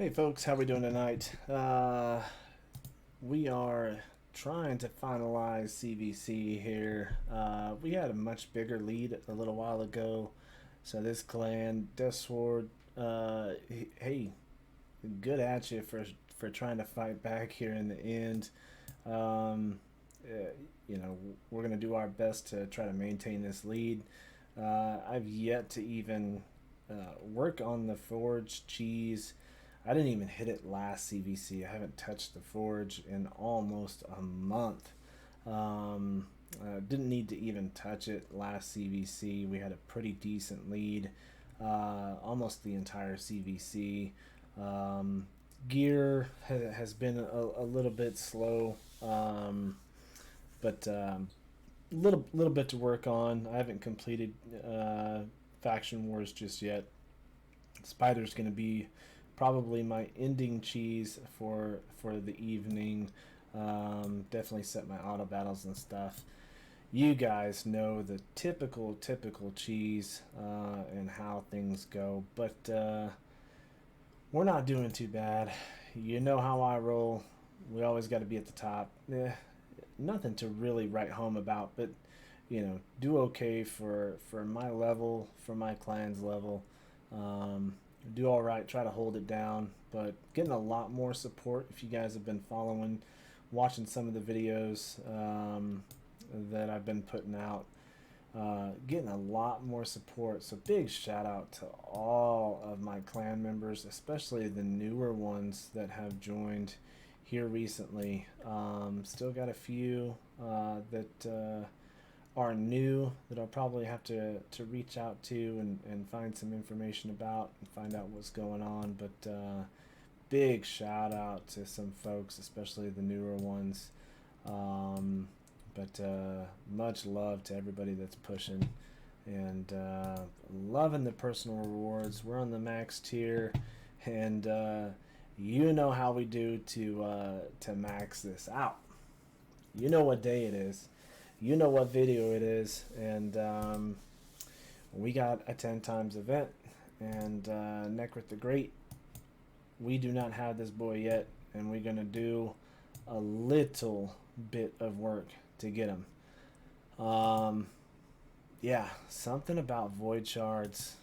Hey folks, how we doing tonight? We are trying to finalize CVC here. We had a much bigger lead a little while ago, so this clan, Death Sword, hey, good at you for trying to fight back here in the end. Um, uh, we're gonna do our best to try to maintain this lead. I've yet to even work on the forge cheese. I didn't even hit it last CVC. I haven't touched the forge in almost a month. Didn't need to even touch it last CVC. We had a pretty decent lead almost the entire CVC. Gear has been a little bit slow, but little bit to work on. I haven't completed faction wars just yet. Spider's going to be probably my ending cheese for the evening. Definitely set my auto battles and stuff. You guys know the typical cheese and how things go, but we're not doing too bad. You know how I roll. We always got to be at the top. Nothing to really write home about, but do okay for my level, for my clan's level. Do all right, try to hold it down, but getting a lot more support. If you guys have been following, watching some of the videos that I've been putting out, getting a lot more support. So big shout out to all of my clan members, especially the newer ones that have joined here recently. Still got a few that are new that I'll probably have to reach out to and find some information about and find out what's going on. But big shout out to some folks, especially the newer ones. But much love to everybody that's pushing and loving the personal rewards. We're on the max tier, and you know how we do to max this out. You know what day it is. You know what video it is, and we got a 10 times event, and Necrit the Great, we do not have this boy yet, and we're gonna do a little bit of work to get him. Yeah, something about void shards,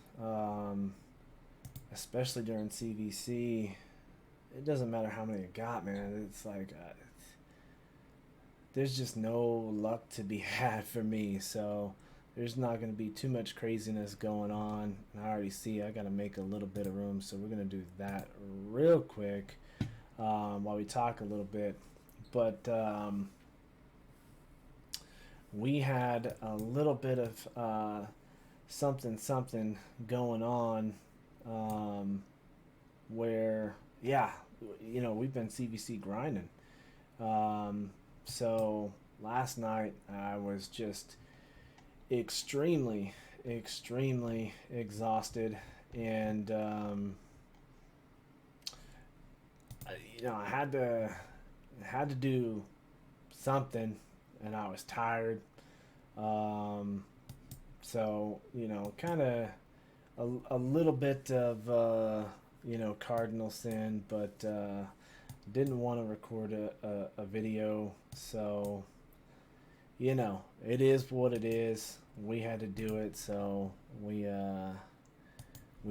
especially during CVC. It doesn't matter how many you got, man. It's like there's just no luck to be had for me, so there's not going to be too much craziness going on. And I already see I got to make a little bit of room, so we're going to do that real quick while we talk a little bit. But we had a little bit of something going on where, yeah, we've been CVC grinding. So last night I was just extremely exhausted, and I had to do something, and I was tired. So kind of a little bit of cardinal sin, but didn't want to record a video, so it is what it is. We had to do it, so we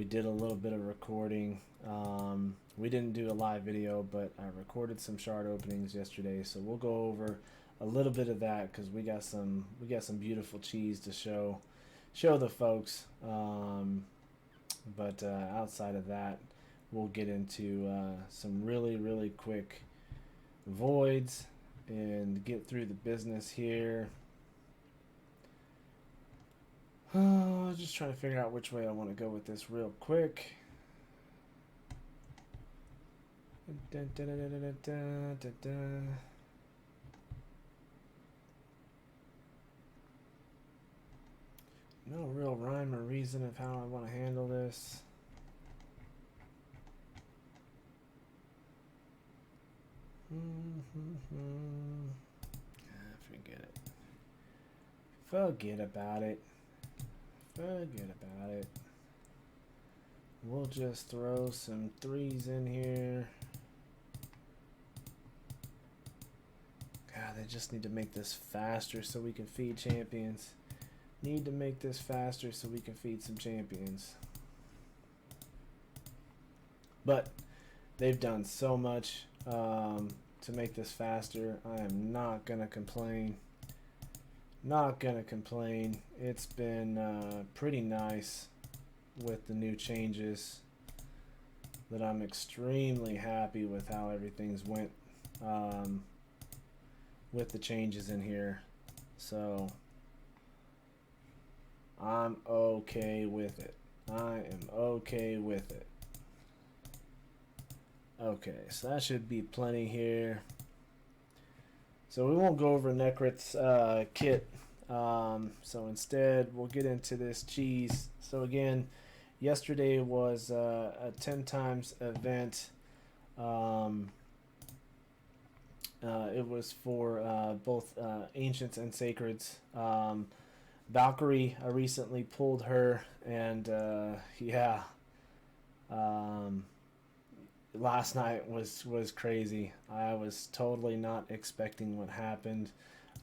did a little bit of recording. We didn't do a live video, but I recorded some shard openings yesterday, so we'll go over a little bit of that because we got some beautiful cheese to show the folks. But outside of that, we'll get into some really quick voids and get through the business here. Just trying to figure out which way I want to go with this real quick. No real rhyme or reason of how I want to handle this. Forget it. Forget about it. we'll just throw some 3s in here. God, they just need to make this faster so we can feed champions. Need to make this faster so we can feed some champions. But they've done so much to make this faster. I am not going to complain. Not going to complain. It's been pretty nice with the new changes, that I'm extremely happy with how everything's went with the changes in here. So I'm okay with it. I am okay with it. Okay, so that should be plenty here. So we won't go over Necrit's kit. So instead, we'll get into this cheese. So again, yesterday was a 10 times event. It was for both Ancients and Sacreds. Valkyrie, I recently pulled her, and yeah, last night was crazy. I was totally not expecting what happened.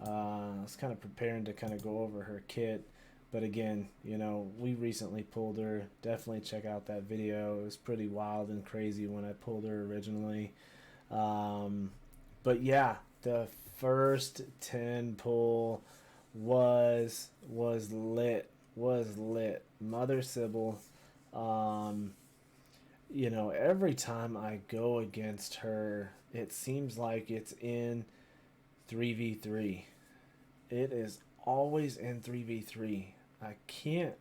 I was kind of preparing to kind of go over her kit, but again, you know, we recently pulled her. Definitely check out that video. It was pretty wild and crazy when I pulled her originally. But yeah, the first 10 pull was lit. Mother Sybil. You know, every time I go against her, it seems like it's in 3v3. It is always in 3v3. I can't.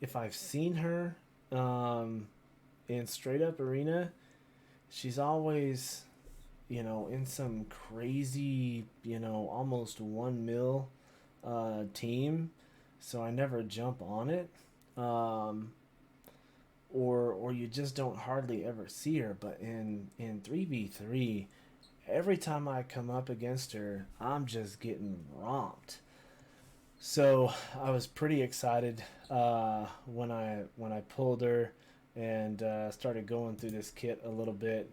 If I've seen her in straight up arena, she's always, you know, in some crazy, you know, almost 1 mil team. So I never jump on it. Or you just don't hardly ever see her. But in 3v3, every time I come up against her, I'm just getting romped. So I was pretty excited when I pulled her and started going through this kit a little bit.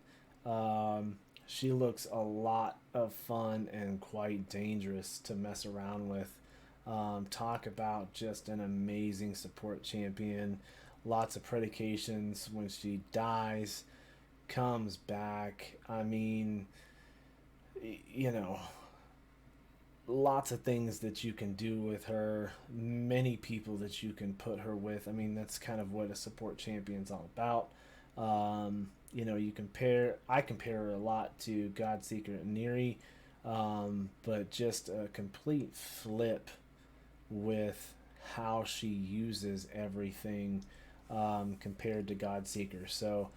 She looks a lot of fun and quite dangerous to mess around with. Talk about just an amazing support champion. Lots of predications when she dies, comes back. I mean, you know, lots of things that you can do with her. Many people that you can put her with. I mean, that's kind of what a support champion's all about. You know, I compare her a lot to Godseeker and Neri, but just a complete flip with how she uses everything compared to Godseeker. So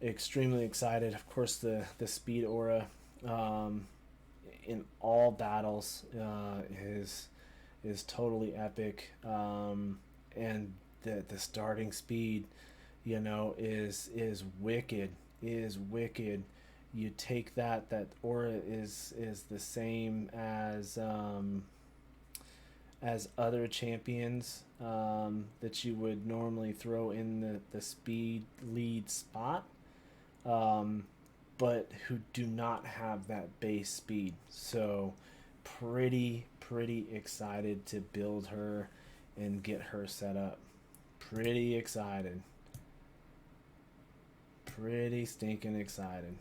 extremely excited. Of course, the speed aura in all battles is totally epic, and the starting speed, you know, is wicked. You take that aura is the same as other champions that you would normally throw in the speed lead spot, but who do not have that base speed. So pretty excited to build her and get her set up. Pretty excited. Pretty stinking excited.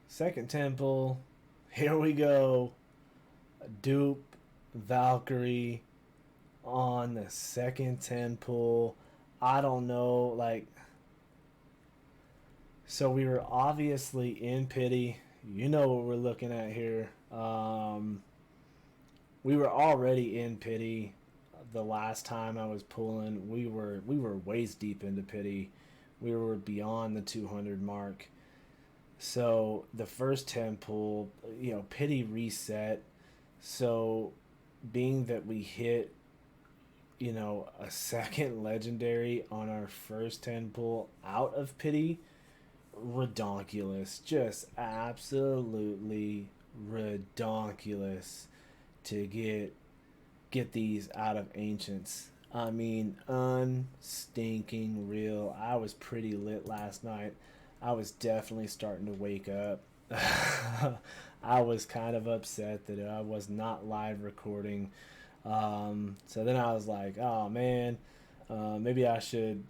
Second temple. Here we go. Dupe Valkyrie on the second 10 pull. I don't know, like, so we were obviously in pity. You know what we're looking at here. We were already in pity the last time I was pulling. We were waist deep into pity. We were beyond the 200 mark. So the first 10 pull, you know, pity reset. So being that we hit, you know, a second legendary on our first 10 pull out of pity, redonkulous. Just absolutely redonkulous. to get these out of ancients. I mean, unstinking real. I was pretty lit last night. I was definitely starting to wake up. I was kind of upset that I was not live recording. So then I was like, oh man, maybe I should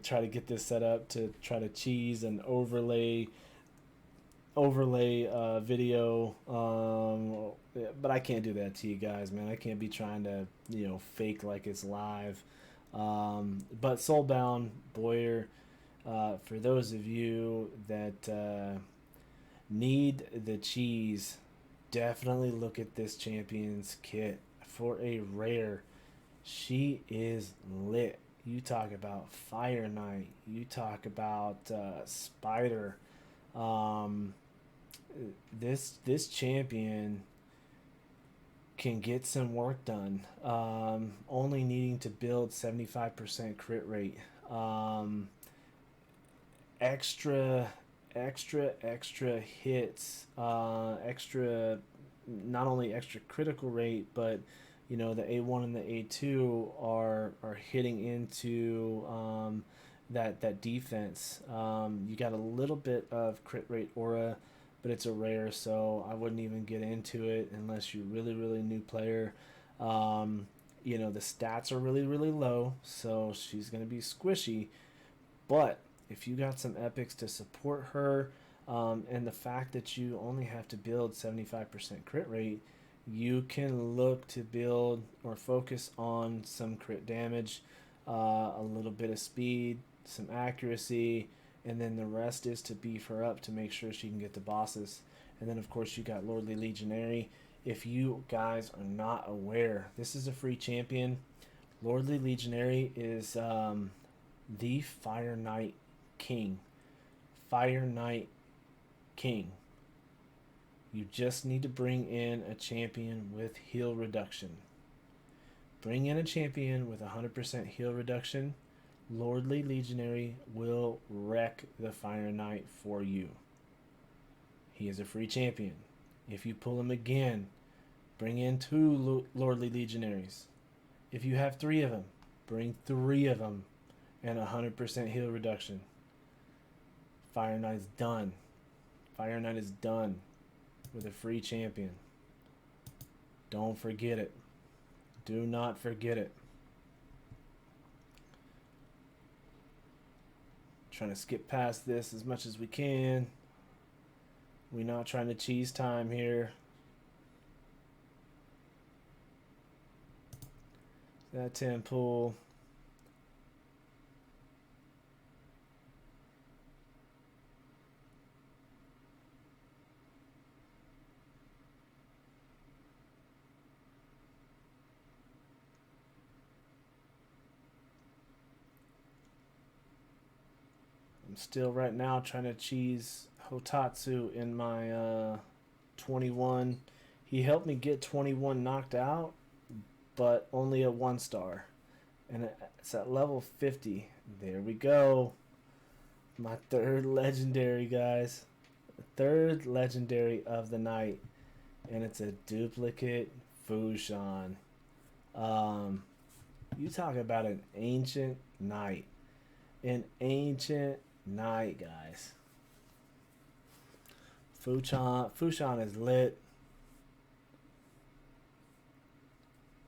try to get this set up to try to cheese and overlay video, but I can't do that to you guys, man. I can't be trying to fake like it's live. But Soulbound Boyer, for those of you that need the cheese, definitely look at this Champions kit for a rare. She is lit. You talk about Fire Knight. You talk about Spider. Um, this champion can get some work done. Only needing to build 75% crit rate. Extra hits. Extra, not only extra critical rate, but the A1 and the A2 are hitting into that defense. You got a little bit of crit rate aura, but it's a rare, so I wouldn't even get into it unless you're really new player. The stats are really low, so she's gonna be squishy. But if you got some epics to support her, and the fact that you only have to build 75% crit rate, you can look to build or focus on some crit damage, a little bit of speed, some accuracy, and then the rest is to beef her up to make sure she can get the bosses. And then of course you got Lordly Legionary. If you guys are not aware, this is a free champion. Lordly Legionary is the Fire Knight King. Fire Knight King. You just need to bring in a champion with heal reduction. Bring in a champion with 100% heal reduction. Lordly Legionary will wreck the Fire Knight for you. He is a free champion. If you pull him again, bring in 2 Lordly Legionaries. If you have 3 of them, bring 3 of them and 100% heal reduction. Fire Knight's done. Fire Knight is done with a free champion. Don't forget it. Do not forget it. Trying to skip past this as much as we can. We're not trying to cheese time here. That 10 pull. Still right now trying to cheese Hotatsu in my 21. He helped me get 21 knocked out, but only a 1-star. And it's at level 50. There we go. My 3rd legendary, guys. The 3rd legendary of the night. And it's a duplicate Fushan. You talk about an ancient knight. An ancient knight, guys. Fushan is lit.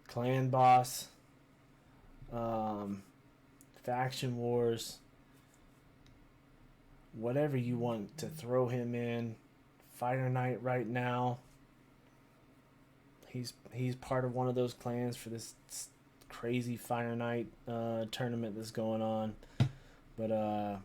Clan boss. Faction wars. Whatever you want to throw him in. Fire Knight right now. He's part of one of those clans for this crazy Fire Knight tournament that's going on. But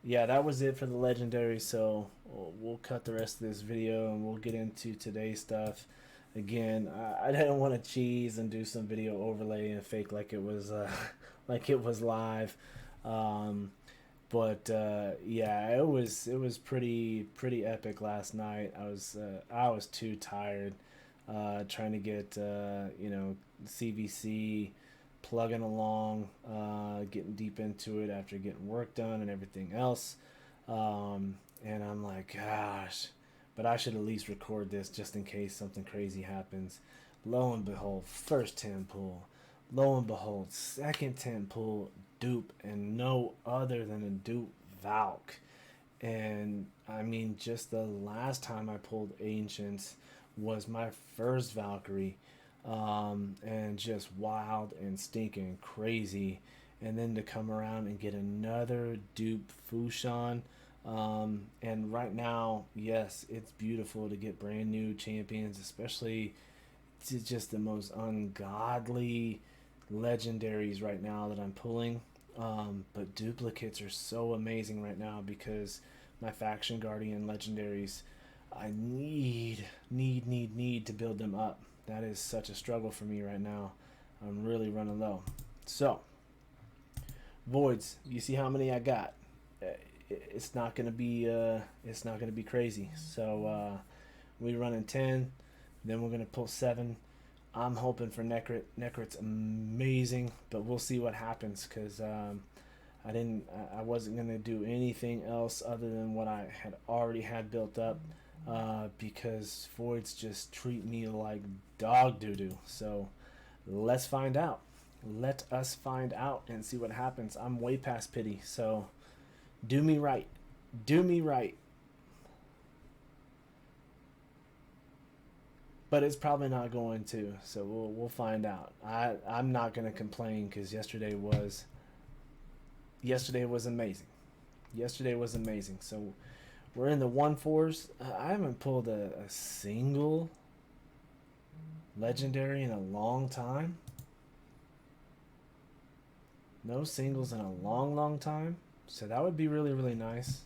yeah, that was it for the legendary, so we'll cut the rest of this video and we'll get into today's stuff. Again, I didn't want to cheese and do some video overlay and fake like it was live. But yeah, it was pretty epic last night. I was too tired trying to get CVC plugging along, getting deep into it after getting work done and everything else. And I'm like, gosh, but I should at least record this just in case something crazy happens. Lo and behold, first 10 pull. Lo and behold, second 10 pull, dupe, and no other than a dupe Valk. And I mean, just the last time I pulled Ancients was my first Valkyrie, and just wild and stinking crazy. And then to come around and get another dupe Fushan. And right now, yes, it's beautiful to get brand new champions, especially to just the most ungodly legendaries right now that I'm pulling. But duplicates are so amazing right now because my faction guardian legendaries, I need to build them up. That is such a struggle for me right now. I'm really running low. So voids, you see how many I got. It's not gonna be crazy. So we running 10, then we're gonna pull 7. I'm hoping for Necrit. Necrit's amazing, but we'll see what happens because I wasn't gonna do anything else other than what I had already had built up, because voids just treat me like dog doo doo. So let's find out. Let us find out and see what happens. I'm way past pity, so do me right. Do me right. But it's probably not going to, so we'll find out. I'm not gonna complain because yesterday was amazing. Yesterday was amazing. So we're in the 1-4s. I haven't pulled a single legendary in a long time. No singles in a long time. So that would be really nice.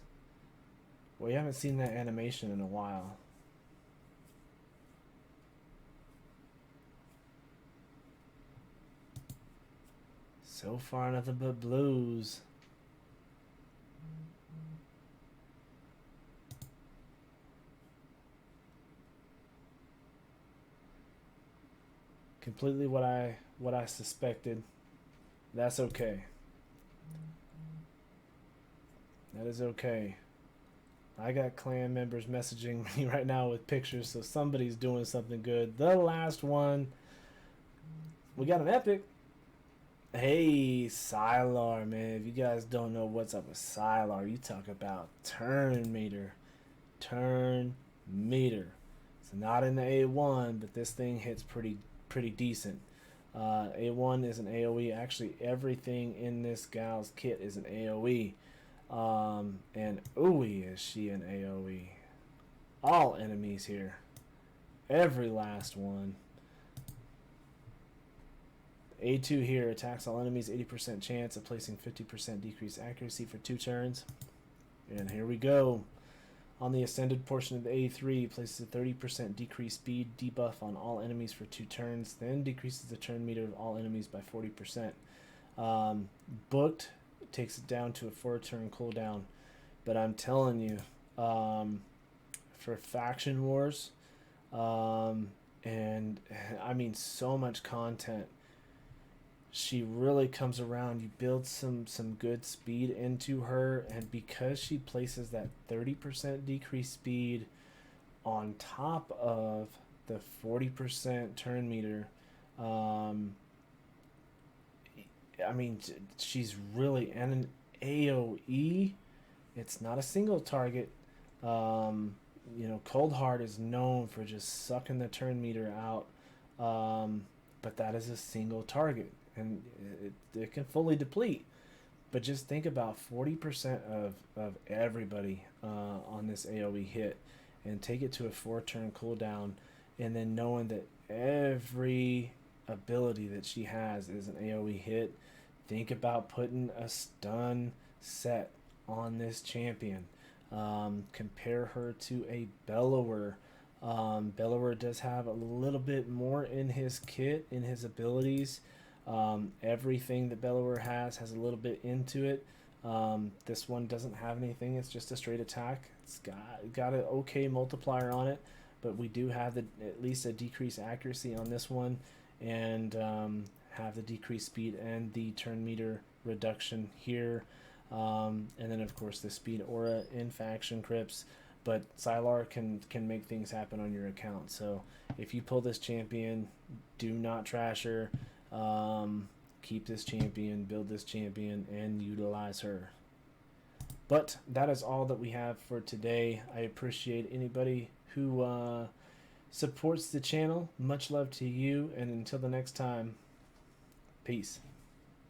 We haven't seen that animation in a while. So far, nothing but blues. Completely what I suspected. That's okay. That is okay. I got clan members messaging me right now with pictures, so somebody's doing something good. The last one, we got an epic. Hey, Sylar, man. If you guys don't know what's up with Sylar, you talk about turn meter. Turn meter. It's not in the A1, but this thing hits pretty decent. A1 is an AoE. Actually, everything in this gal's kit is an AoE. And ooey is she an AoE. All enemies here. Every last one. A2 here attacks all enemies, 80% chance of placing 50% decreased accuracy for 2 turns. And here we go. On the ascended portion of the A3, places a 30% decreased speed debuff on all enemies for 2 turns, then decreases the turn meter of all enemies by 40%. Booked takes it down to a 4-turn cooldown. But I'm telling you, for faction wars, and I mean so much content, she really comes around. You build some good speed into her, and because she places that 30% decreased speed on top of the 40% turn meter, I mean, she's really, and an AoE, it's not a single target. Cold Heart is known for just sucking the turn meter out, but that is a single target, and it can fully deplete. But just think about 40% of everybody on this AoE hit, and take it to a 4-turn cooldown, and then knowing that every ability that she has is an AoE hit. Think about putting a stun set on this champion. Compare her to a Bellower. Bellower does have a little bit more in his kit, in his abilities. Everything that Bellower has a little bit into it. This one doesn't have anything. It's just a straight attack. It's got an okay multiplier on it, but we do have at least a decreased accuracy on this one, and have the decreased speed and the turn meter reduction here. And then of course the speed aura in faction crypts. but Sylar can make things happen on your account. So if you pull this champion, do not trash her. Keep this champion, build this champion, and utilize her. But that is all that we have for today. I appreciate anybody who supports the channel. Much love to you, and until the next time, peace.